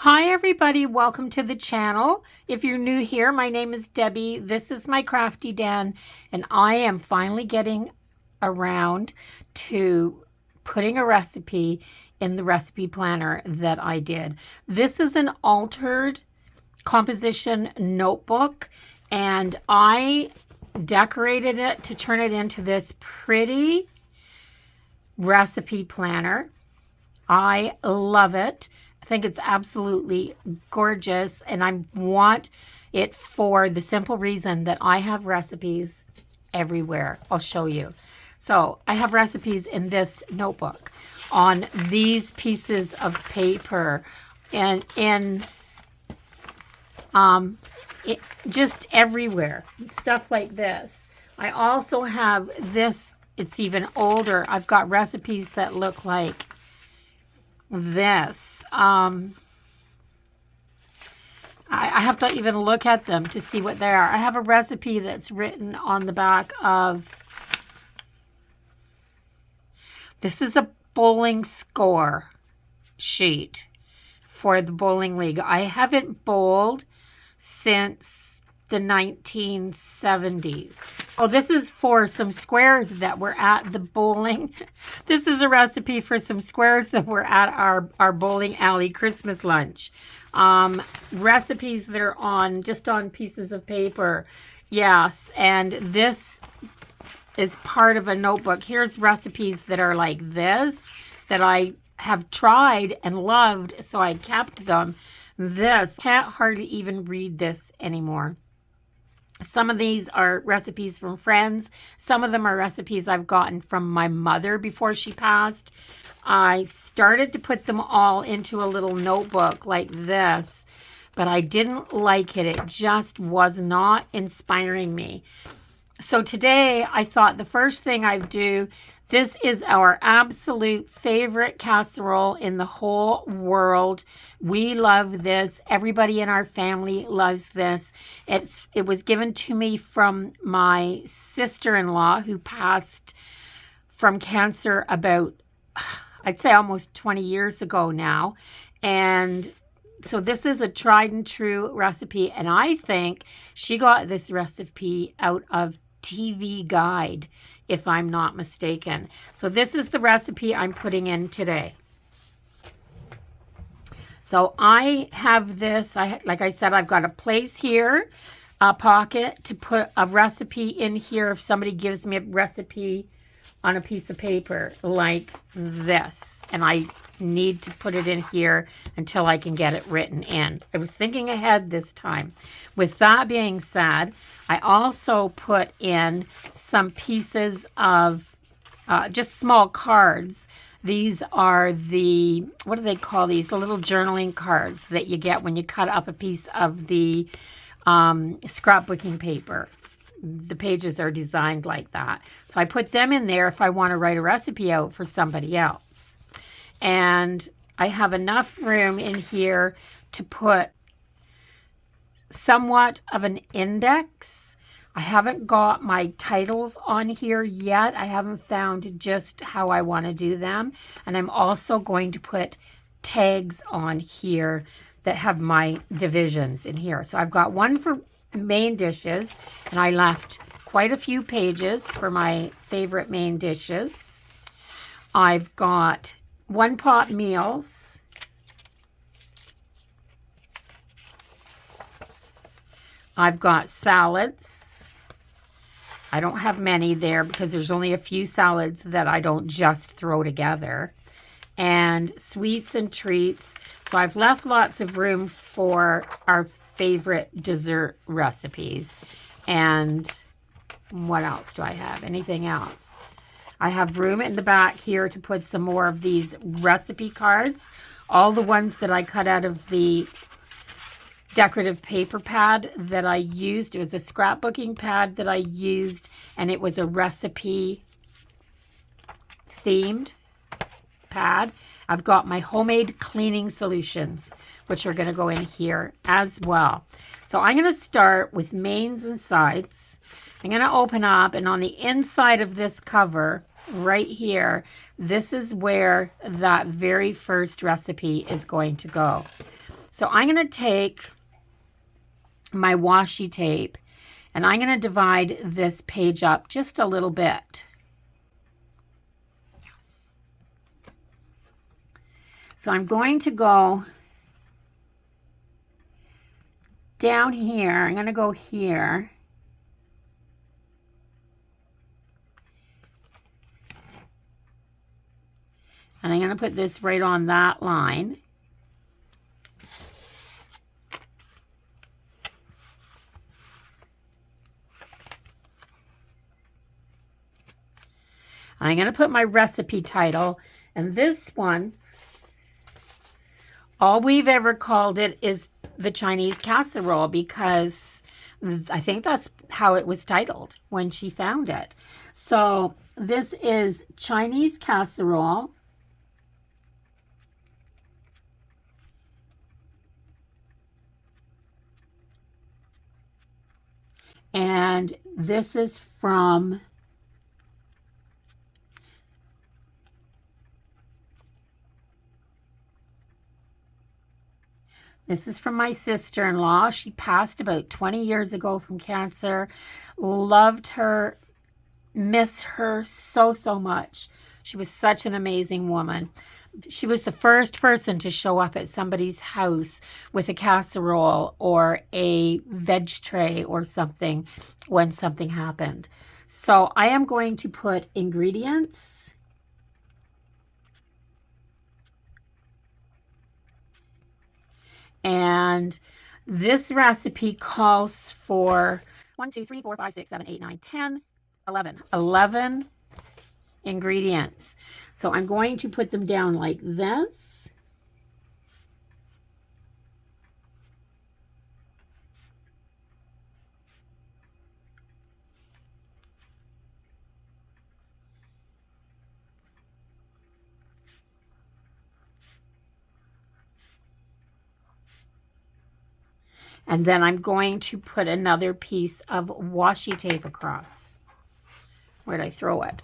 Hi everybody, welcome to the channel. If you're new here, my name is Debbie. This is my Crafty Den, and I am finally getting around to putting a recipe in the recipe planner that I did. This is an altered composition notebook, and I decorated it to turn it into this pretty recipe planner. I love it. I think it's absolutely gorgeous, and I want it for the simple reason that I have recipes everywhere. I'll show you. So I have recipes in this notebook, on these pieces of paper, and in just everywhere, stuff like this. I also have this. It's even older. I've got recipes that look like this. I have to even look at them to see what they are. I have a recipe that's written on the back of, this is a bowling score sheet for the bowling league. I haven't bowled since the 1970s. Oh, this is for some squares that were at the bowling. This is a recipe for some squares that were at our bowling alley Christmas lunch. Recipes that are on, just on pieces of paper. Yes, and this is part of a notebook. Here's recipes that are like this, that I have tried and loved, so I kept them. This, can't hardly even read this anymore. Some of these are recipes from friends. Some of them are recipes I've gotten from my mother before she passed. I started to put them all into a little notebook like this, but I didn't like it. It just was not inspiring me. So today I thought the first thing I'd do, this is our absolute favorite casserole in the whole world. We love this. Everybody in our family loves this. It was given to me from my sister-in-law, who passed from cancer about, I'd say, almost 20 years ago now. And so this is a tried and true recipe, and I think she got this recipe out of TV Guide, if I'm not mistaken. So this is the recipe I'm putting in today. So I have this, like I said, I've got a place here, a pocket to put a recipe in here if somebody gives me a recipe on a piece of paper like this, and I need to put it in here until I can get it written in. I was thinking ahead this time. With that being said, I also put in some pieces of just small cards. These are the, what do they call these? The little journaling cards that you get when you cut up a piece of the scrapbooking paper. The pages are designed like that. So I put them in there if I want to write a recipe out for somebody else. And I have enough room in here to put somewhat of an index. I haven't got my titles on here yet. I haven't found just how I want to do them. And I'm also going to put tags on here that have my divisions in here. So I've got one for main dishes, and I left quite a few pages for my favorite main dishes. I've got one pot meals. I've got salads. I don't have many there because there's only a few salads that I don't just throw together. And sweets and treats. So I've left lots of room for our favorite dessert recipes. And what else do I have? Anything else? I have room in the back here to put some more of these recipe cards. All the ones that I cut out of the decorative paper pad that I used. It was a scrapbooking pad that I used, and it was a recipe themed pad. I've got my homemade cleaning solutions, which are going to go in here as well. So I'm going to start with mains and sides. I'm going to open up, and on the inside of this cover, right here, this is where that very first recipe is going to go. So I'm going to take my washi tape and I'm going to divide this page up just a little bit. So I'm going to go down here. I'm going to go here. And I'm going to put this right on that line. I'm going to put my recipe title, and this one, all we've ever called it is the Chinese casserole, because I think that's how it was titled when she found it. So this is Chinese casserole. And this is from my sister-in-law. She passed about 20 years ago from cancer. Loved her, miss her so, so much. She was such an amazing woman. She was the first person to show up at somebody's house with a casserole or a veg tray or something when something happened. So I am going to put ingredients. And this recipe calls for 1, 2, 3, 4, 5, 6, 7, 8, 9, 10, 11. 11 ingredients. So I'm going to put them down like this. And then I'm going to put another piece of washi tape across. Where'd I throw it?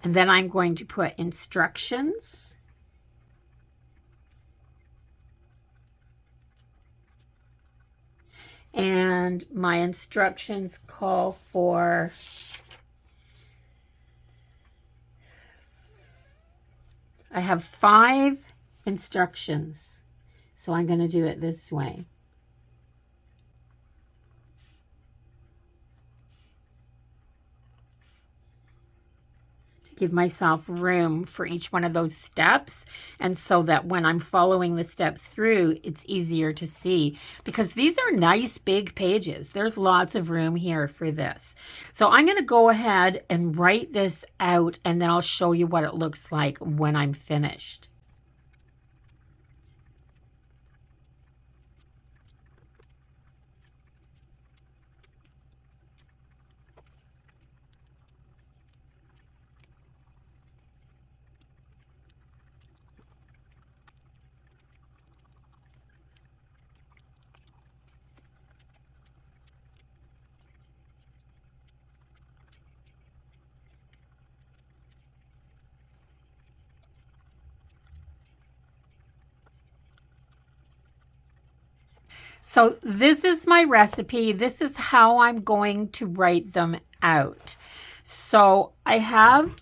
And then I'm going to put instructions. And my instructions call for I have 5 instructions. So I'm going to do it this way. Give myself room for each one of those steps, and so that when I'm following the steps through, it's easier to see, because these are nice big pages. There's lots of room here for this. So I'm going to go ahead and write this out, and then I'll show you what it looks like when I'm finished. So this is my recipe. This is how I'm going to write them out. So I have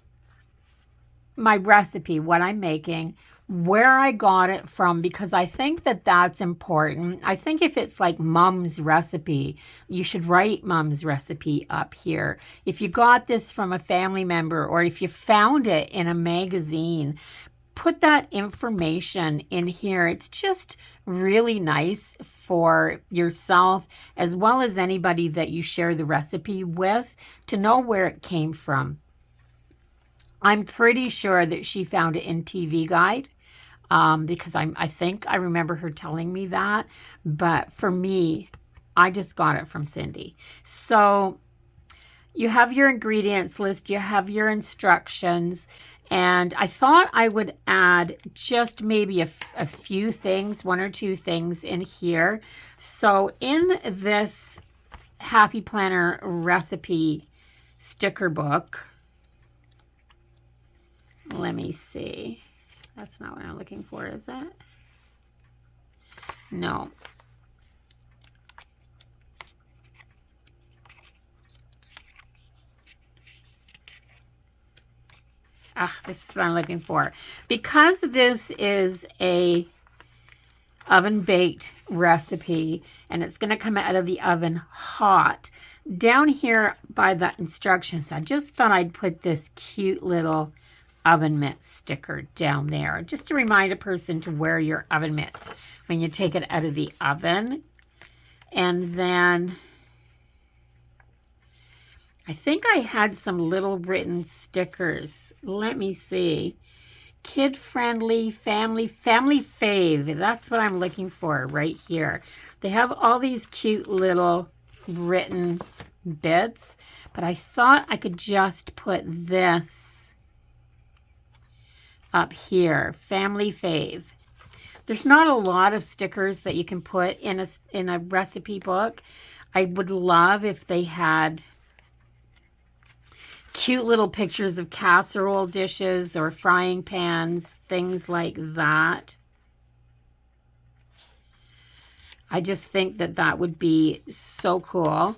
my recipe, what I'm making, where I got it from, because I think that that's important. I think if it's like Mom's recipe, you should write Mom's recipe up here. If you got this from a family member, or if you found it in a magazine, put that information in here. It's just really nice for yourself, as well as anybody that you share the recipe with, to know where it came from. I'm pretty sure that she found it in TV Guide, because I think I remember her telling me that. But for me, I just got it from Cindy. So you have your ingredients list, you have your instructions, and I thought I would add just maybe a few things, one or two things in here. So in this Happy Planner recipe sticker book, let me see. That's not what I'm looking for, is it? No. This is what I'm looking for. Because this is a oven baked recipe and it's going to come out of the oven hot, down here by the instructions, I just thought I'd put this cute little oven mitts sticker down there, just to remind a person to wear your oven mitts when you take it out of the oven. And then I think I had some little written stickers. Let me see. Kid friendly, family fave. That's what I'm looking for right here. They have all these cute little written bits, but I thought I could just put this up here, family fave. There's not a lot of stickers that you can put in a recipe book. I would love if they had cute little pictures of casserole dishes or frying pans, things like that. I just think that that would be so cool.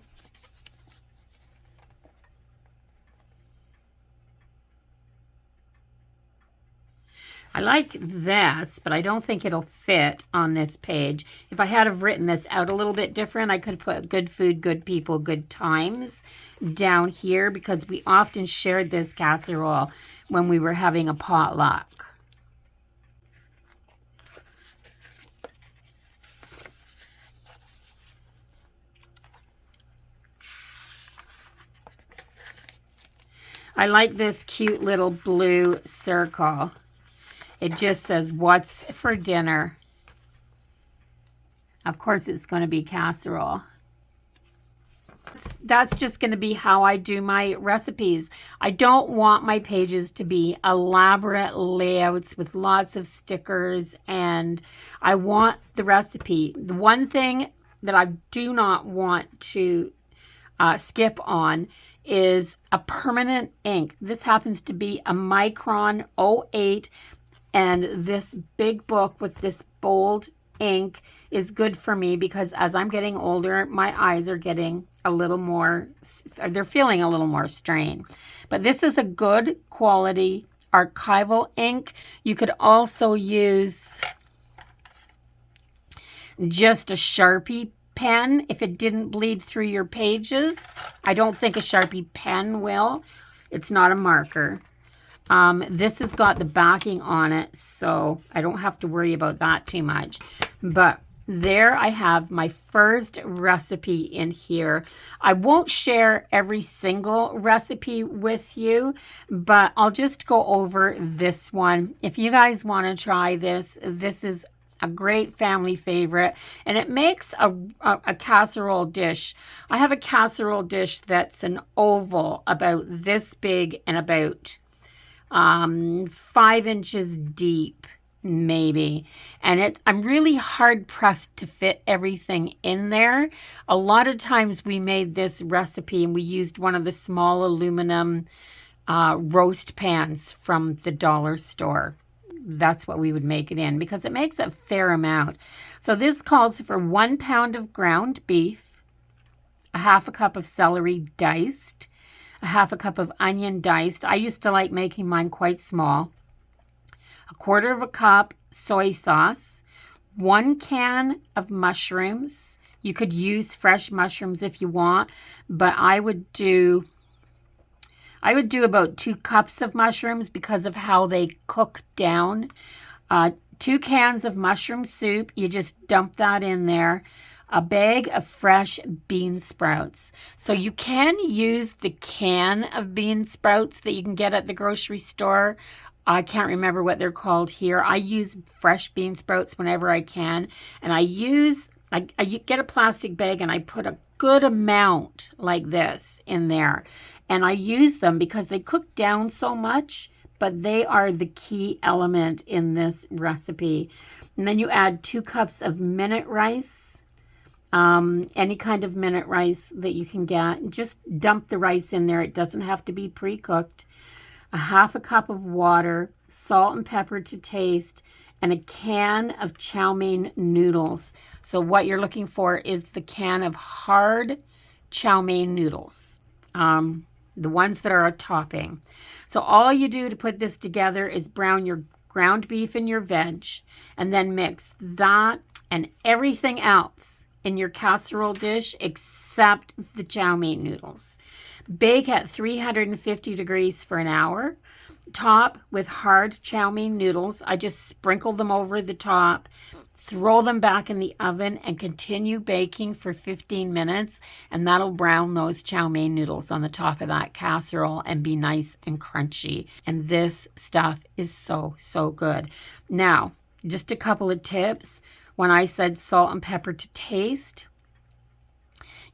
I like this, but I don't think it'll fit on this page. If I had have written this out a little bit different, I could put good food, good people, good times down here, because we often shared this casserole when we were having a potluck. I like this cute little blue circle. It just says, what's for dinner? Of course, it's going to be casserole. That's just going to be how I do my recipes. I don't want my pages to be elaborate layouts with lots of stickers, and I want the recipe. The one thing that I do not want to skip on is a permanent ink. This happens to be a Micron 08, and this big book with this bold ink is good for me because as I'm getting older, my eyes are getting a little more, they're feeling a little more strain. But this is a good quality archival ink. You could also use just a Sharpie pen if it didn't bleed through your pages. I don't think a Sharpie pen will. It's not a marker. This has got the backing on it, so I don't have to worry about that too much. But there I have my first recipe in here. I won't share every single recipe with you, but I'll just go over this one. If you guys want to try this, this is a great family favorite, and it makes a casserole dish. I have a casserole dish that's an oval about this big and about 5 inches deep, maybe. And I'm really hard pressed to fit everything in there. A lot of times we made this recipe and we used one of the small aluminum roast pans from the dollar store. That's what we would make it in because it makes a fair amount. So this calls for 1 pound of ground beef, a half a cup of celery diced, a half a cup of onion diced. I used to like making mine quite small. A quarter of a cup soy sauce, 1 can of mushrooms. You could use fresh mushrooms if you want, but I would do about 2 cups of mushrooms because of how they cook down. 2 cans of mushroom soup. You just dump that in there. A bag of fresh bean sprouts. So you can use the can of bean sprouts that you can get at the grocery store. I can't remember what they're called here. I use fresh bean sprouts whenever I can. And I get a plastic bag and I put a good amount like this in there. And I use them because they cook down so much, but they are the key element in this recipe. And then you add 2 cups of minute rice, any kind of minute rice that you can get. Just dump the rice in there. It doesn't have to be pre-cooked. A 1/2 cup of water, salt and pepper to taste, and a can of chow mein noodles. So what you're looking for is the can of hard chow mein noodles, the ones that are a topping. So all you do to put this together is brown your ground beef and your veg, and then mix that and everything else in your casserole dish except the chow mein noodles. Bake at 350 degrees for an hour. Top with hard chow mein noodles. I just sprinkle them over the top, throw them back in the oven, and continue baking for 15 minutes, and that'll brown those chow mein noodles on the top of that casserole and be nice and crunchy. And this stuff is so, so good. Now, just a couple of tips. When I said salt and pepper to taste,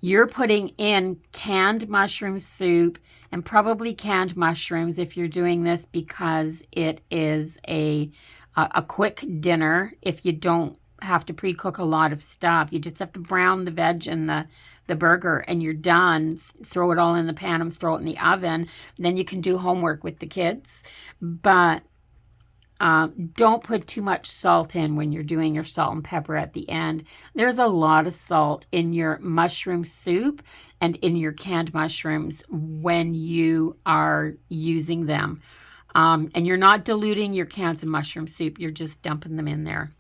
you're putting in canned mushroom soup, and probably canned mushrooms if you're doing this, because it is a quick dinner. If you don't have to pre-cook a lot of stuff, you just have to brown the veg and the burger, and you're done. Throw it all in the pan and throw it in the oven. Then you can do homework with the kids. But don't put too much salt in when you're doing your salt and pepper at the end. There's a lot of salt in your mushroom soup and in your canned mushrooms when you are using them. And you're not diluting your cans of mushroom soup. You're just dumping them in there.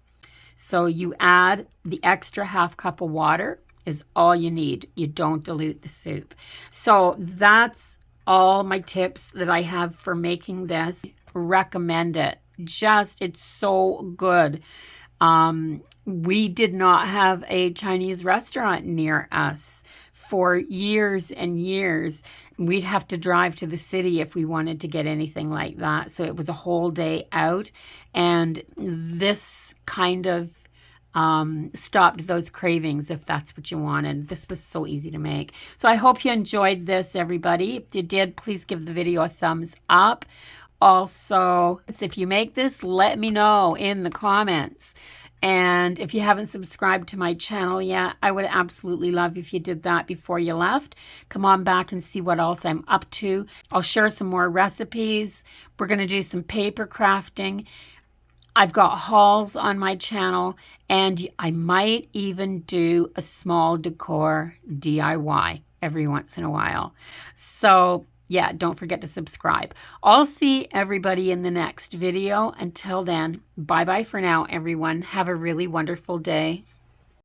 So you add the extra 1/2 cup of water is all you need. You don't dilute the soup. So that's all my tips that I have for making this. Recommend it. It's so good. We did not have a Chinese restaurant near us for years and years. We'd have to drive to the city if we wanted to get anything like that. So it was a whole day out. And this kind of stopped those cravings if that's what you wanted. This was so easy to make. So I hope you enjoyed this, everybody. If you did, please give the video a thumbs up. Also, if you make this, let me know in the comments. And if you haven't subscribed to my channel yet, I would absolutely love if you did that before you left. Come on back and see what else I'm up to. I'll share some more recipes. We're going to do some paper crafting. I've got hauls on my channel, and I might even do a small decor DIY every once in a while. So yeah, don't forget to subscribe. I'll see everybody in the next video. Until then, bye-bye for now, everyone. Have a really wonderful day.